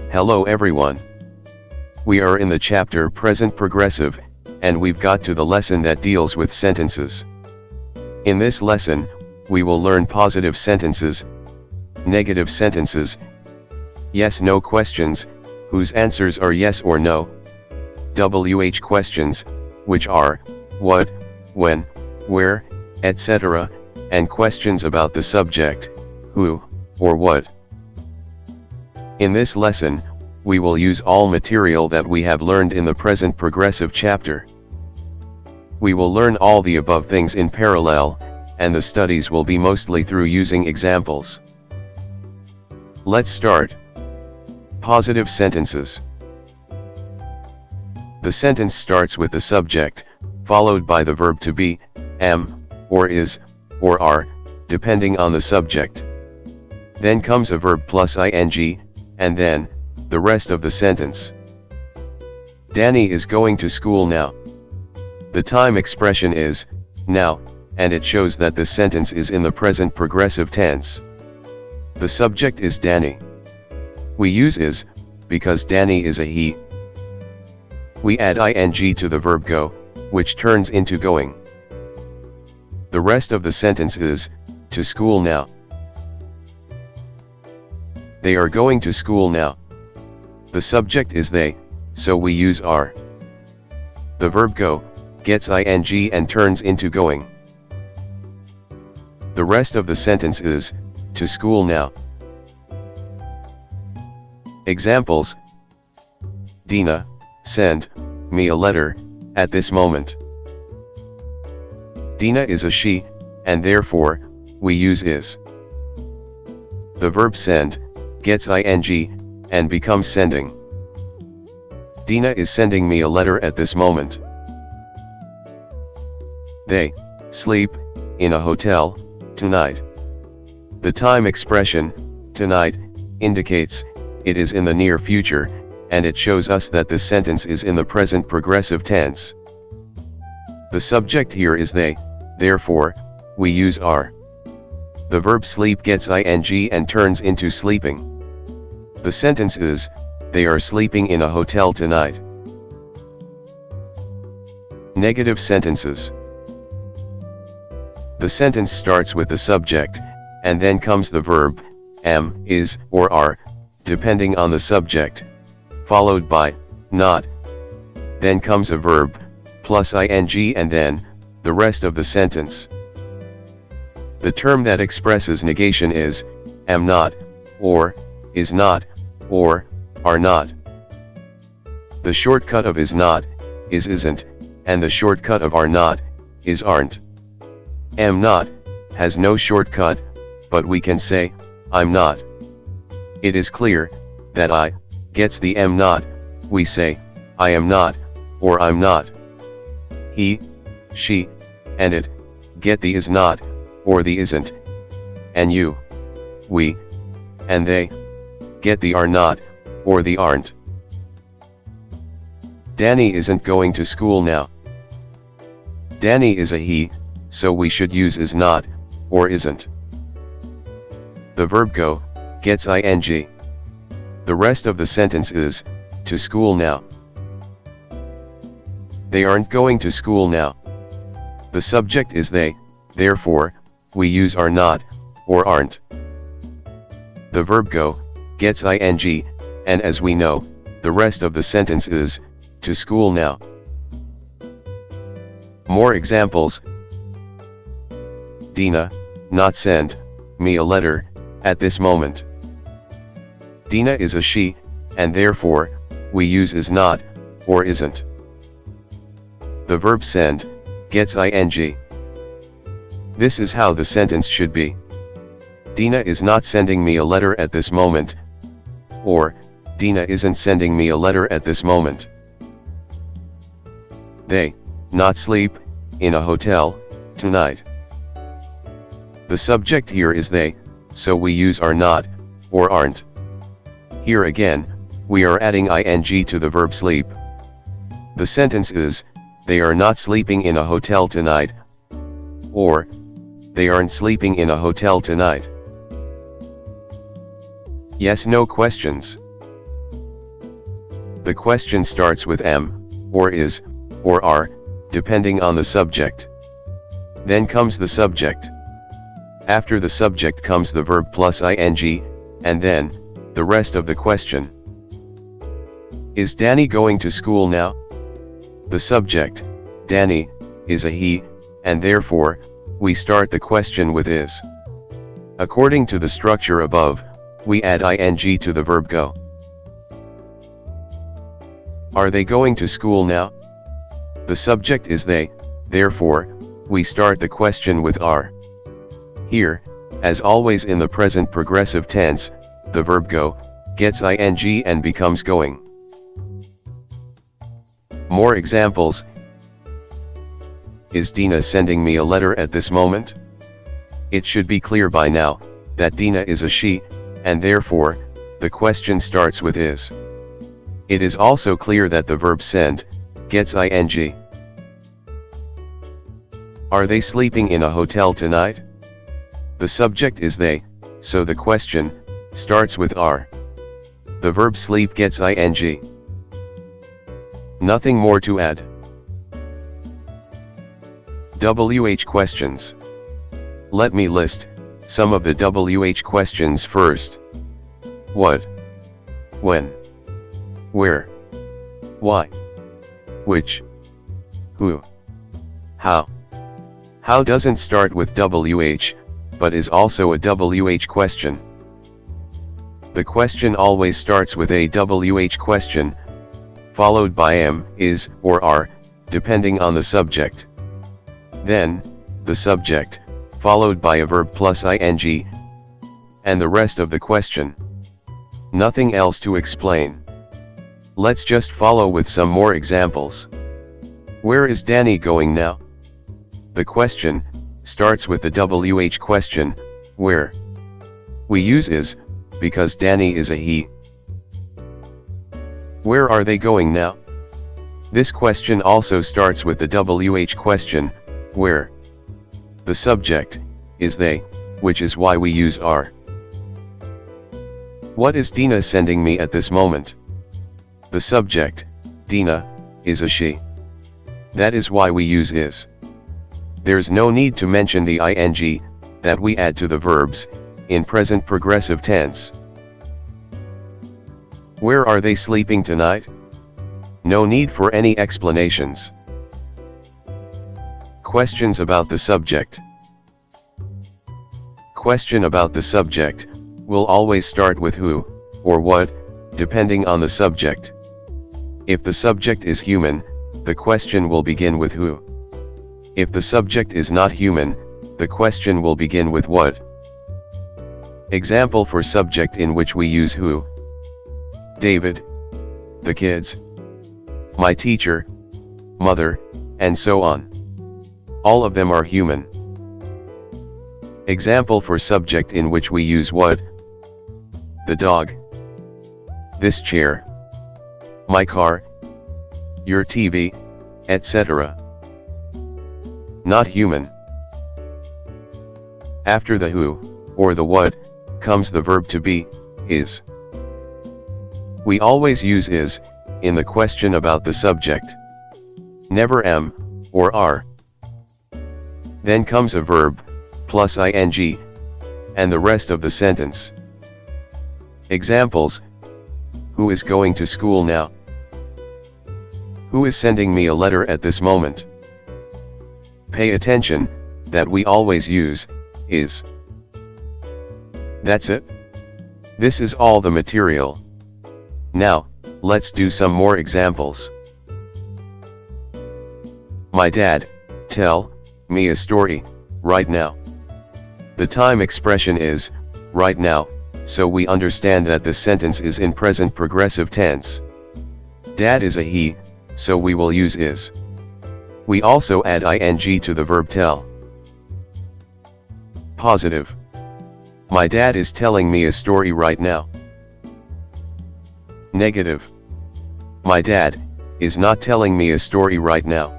Hello everyone. We are in the chapter Present Progressive, and we've got to the lesson that deals with sentences. In this lesson, we will learn positive sentences, negative sentences, yes/no questions, whose answers are yes or no, WH questions, which are, what, when, where, etc., and questions about the subject, who, or what. In this lesson, we will use all material that we have learned in the present progressive chapter. We will learn all the above things in parallel, and the studies will be mostly through using examples. Let's start. Positive sentences. The sentence starts with the subject, followed by the verb to be, am, or is, or are, depending on the subject. Then comes a verb plus ing, and then, the rest of the sentence. Danny is going to school now. The time expression is, now, and it shows that the sentence is in the present progressive tense. The subject is Danny. We use is, because Danny is a he. We add ing to the verb go, which turns into going. The rest of the sentence is, to school now. They are going to school now. The subject is they, so we use are. The verb go, gets ing and turns into going. The rest of the sentence is, to school now. Examples. Dina, send me a letter, at this moment. Dina is a she, and therefore, we use is. The verb send, gets ing, and becomes sending. Dina is sending me a letter at this moment. They sleep in a hotel tonight. The time expression, tonight, indicates it is in the near future, and it shows us that the sentence is in the present progressive tense. The subject here is they, therefore, we use are. The verb sleep gets ing and turns into sleeping. The sentence is, they are sleeping in a hotel tonight. Negative sentences. The sentence starts with the subject, and then comes the verb, am, is, or are, depending on the subject, followed by, not. Then comes a verb, plus ing and then, the rest of the sentence. The term that expresses negation is, am not, or, is not, or, are not. The shortcut of is not, is isn't, and the shortcut of are not, is aren't. Am not, has no shortcut, but we can say, I'm not. It is clear, that I, gets the am not, we say, I am not, or I'm not. He, she, and it, get the is not, or the isn't. And you, we, and they, get the are not, or the aren't. Danny isn't going to school now. Danny is a he, so we should use is not, or isn't. The verb go, gets ing. The rest of the sentence is, to school now. They aren't going to school now. The subject is they, therefore, we use are not, or aren't. The verb go, gets ing, and as we know, the rest of the sentence is, to school now. More examples. Dina, not send me a letter, at this moment. Dina is a she, and therefore, we use is not, or isn't. The verb send, gets ing. This is how the sentence should be. Dina is not sending me a letter at this moment. Or, Dina isn't sending me a letter at this moment. They, not sleep, in a hotel, tonight. The subject here is they, so we use are not, or aren't. Here again, we are adding ing to the verb sleep. The sentence is, they are not sleeping in a hotel tonight. Or, they aren't sleeping in a hotel tonight. Yes/no questions. The question starts with am, or is, or are, depending on the subject. Then comes the subject. After the subject comes the verb plus ing, and then, the rest of the question. Is Danny going to school now? The subject, Danny, is a he, and therefore, we start the question with is. According to the structure above, we add ing to the verb go. Are they going to school now? The subject is they, therefore, we start the question with are. Here, as always in the present progressive tense, the verb go gets ing and becomes going. More examples. Is Dina sending me a letter at this moment? It should be clear by now that Dina is a she, and therefore, the question starts with is. It is also clear that the verb send gets ing. Are they sleeping in a hotel tonight? The subject is they, so the question starts with are. The verb sleep gets ing. Nothing more to add. WH questions. Let me list some of the WH questions first. What? When? Where? Why? Which? Who? How? How doesn't start with WH, but is also a WH question. The question always starts with a WH question, followed by am, is, or are, depending on the subject. Then, the subject, followed by a verb plus ing, and the rest of the question. Nothing else to explain. Let's just follow with some more examples. Where is Danny going now? The question starts with the WH question, where. We use is, because Danny is a he. Where are they going now? This question also starts with the WH question, where. The subject is they, which is why we use are. What is Dina sending me at this moment? The subject, Dina, is a she. That is why we use is. There's no need to mention the ing that we add to the verbs in present progressive tense. Where are they sleeping tonight? No need for any explanations. Questions about the subject. Question about the subject will always start with who, or what, depending on the subject. If the subject is human, the question will begin with who. If the subject is not human, the question will begin with what. Example for subject in which we use who. David, the kids, my teacher, mother, and so on. All of them are human. Example for subject in which we use what. The dog, this chair, my car, your TV, etc. Not human. After the who, or the what, comes the verb to be, is. We always use is in the question about the subject. Never am, or are. Then comes a verb, plus ing, and the rest of the sentence. Examples. Who is going to school now? Who is sending me a letter at this moment? Pay attention, that we always use, is. That's it. This is all the material. Now, let's do some more examples. My dad, tell me a story, right now. The time expression is, right now, so we understand that the sentence is in present progressive tense. Dad is a he, so we will use is. We also add ing to the verb tell. Positive. My dad is telling me a story right now. Negative. My dad is not telling me a story right now.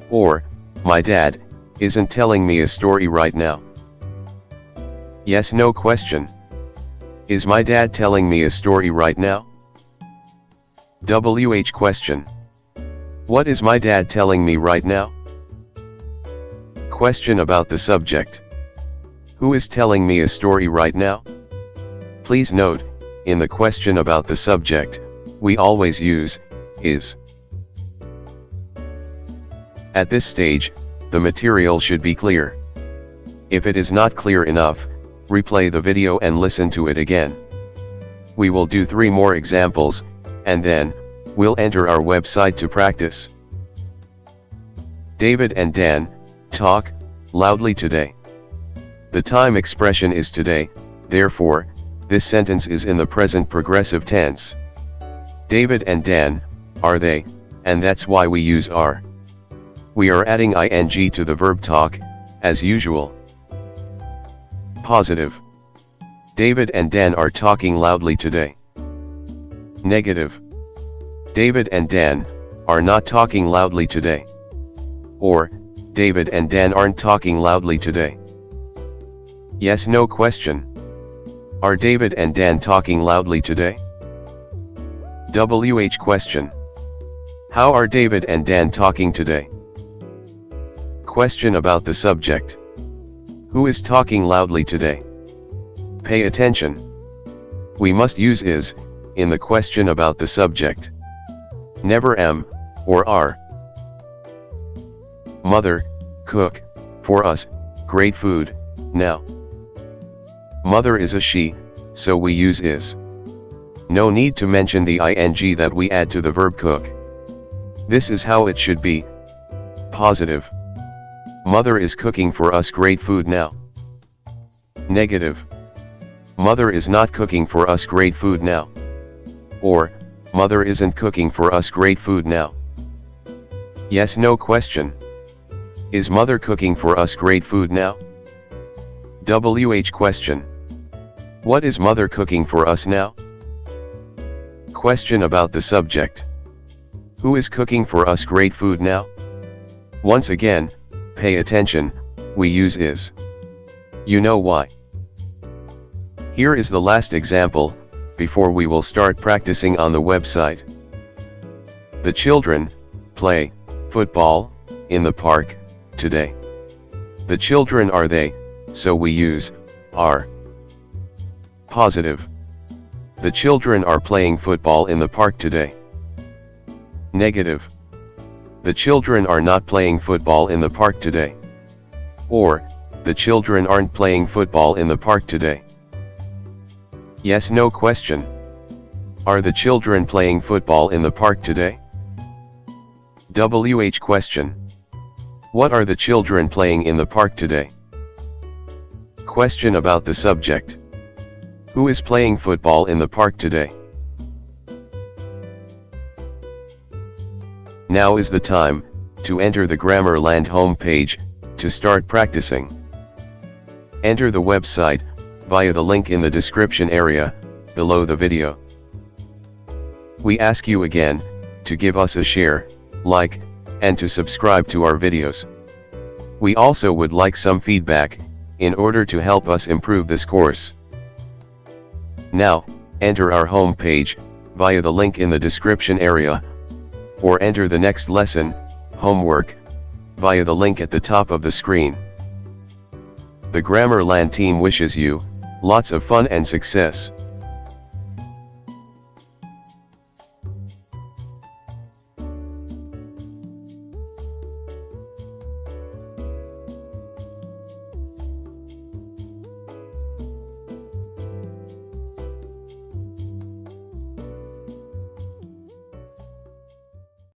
Or, my dad isn't telling me a story right now. Yes, no question. Is my dad telling me a story right now? WH question. What is my dad telling me right now? Question about the subject. Who is telling me a story right now? Please note, in the question about the subject, we always use is. At this stage, the material should be clear. If it is not clear enough, replay the video and listen to it again. We will do 3 more examples, and then, we'll enter our website to practice. David and Dan talk loudly today. The time expression is today, therefore, this sentence is in the present progressive tense. David and Dan are they, and that's why we use are. We are adding ing to the verb talk, as usual. Positive. David and Dan are talking loudly today. Negative. David and Dan are not talking loudly today. Or, David and Dan aren't talking loudly today. Yes, no question. Are David and Dan talking loudly today? WH question. How are David and Dan talking today? Question about the subject. Who is talking loudly today? Pay attention. We must use is in the question about the subject. Never am or are. Mother, cook for us great food now. Mother is a she, so we use is. No need to mention the ing that we add to the verb cook. This is how it should be. Positive. Mother is cooking for us great food now. Negative. Mother is not cooking for us great food now. Or, Mother isn't cooking for us great food now. Yes, no question. Is Mother cooking for us great food now? WH question. What is Mother cooking for us now? Question about the subject. Who is cooking for us great food now? Once again, pay attention, we use is. You know why. Here is the last example, before we will start practicing on the website. The children play football in the park today. The children are they, so we use are. Positive. The children are playing football in the park today. Negative. The children are not playing football in the park today. Or, the children aren't playing football in the park today. Yes, no question. Are the children playing football in the park today? WH question. What are the children playing in the park today? Question about the subject. Who is playing football in the park today? Now is the time to enter the Grammarland homepage to start practicing. Enter the website via the link in the description area below the video. We ask you again to give us a share, like, and to subscribe to our videos. We also would like some feedback in order to help us improve this course. Now, enter our home page via the link in the description area, or enter the next lesson, homework, via the link at the top of the screen. The Grammarland team wishes you lots of fun and success.